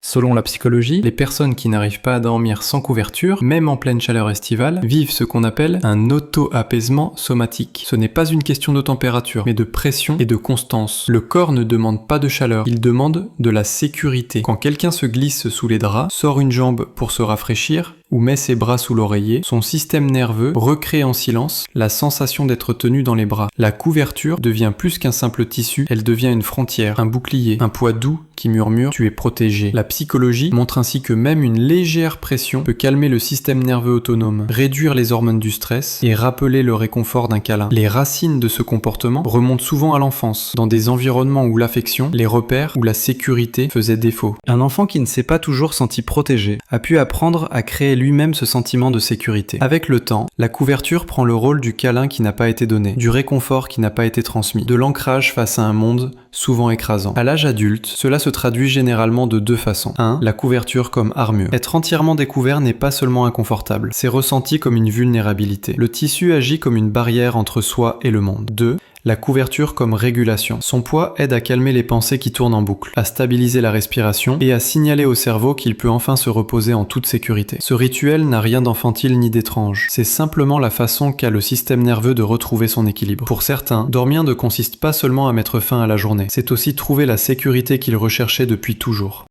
Selon la psychologie, les personnes qui n'arrivent pas à dormir sans couverture, même en pleine chaleur estivale, vivent ce qu'on appelle un auto-apaisement somatique. Ce n'est pas une question de température, mais de pression et de constance. Le corps ne demande pas de chaleur, il demande de la sécurité. Quand quelqu'un se glisse sous les draps, sort une jambe pour se rafraîchir, ou met ses bras sous l'oreiller, son système nerveux recrée en silence la sensation d'être tenu dans les bras. La couverture devient plus qu'un simple tissu, elle devient une frontière, un bouclier, un poids doux qui murmure « tu es protégé ». La psychologie montre ainsi que même une légère pression peut calmer le système nerveux autonome, réduire les hormones du stress et rappeler le réconfort d'un câlin. Les racines de ce comportement remontent souvent à l'enfance, dans des environnements où l'affection, les repères ou la sécurité faisaient défaut. Un enfant qui ne s'est pas toujours senti protégé a pu apprendre à créer lui-même ce sentiment de sécurité. Avec le temps, la couverture prend le rôle du câlin qui n'a pas été donné, du réconfort qui n'a pas été transmis, de l'ancrage face à un monde souvent écrasant. À l'âge adulte, cela se traduit généralement de deux façons. 1. La couverture comme armure. Être entièrement découvert n'est pas seulement inconfortable, c'est ressenti comme une vulnérabilité. Le tissu agit comme une barrière entre soi et le monde. 2. La couverture comme régulation. Son poids aide à calmer les pensées qui tournent en boucle, à stabiliser la respiration et à signaler au cerveau qu'il peut enfin se reposer en toute sécurité. Ce rituel n'a rien d'enfantile ni d'étrange. C'est simplement la façon qu'a le système nerveux de retrouver son équilibre. Pour certains, dormir ne consiste pas seulement à mettre fin à la journée, c'est aussi trouver la sécurité qu'ils recherchaient depuis toujours.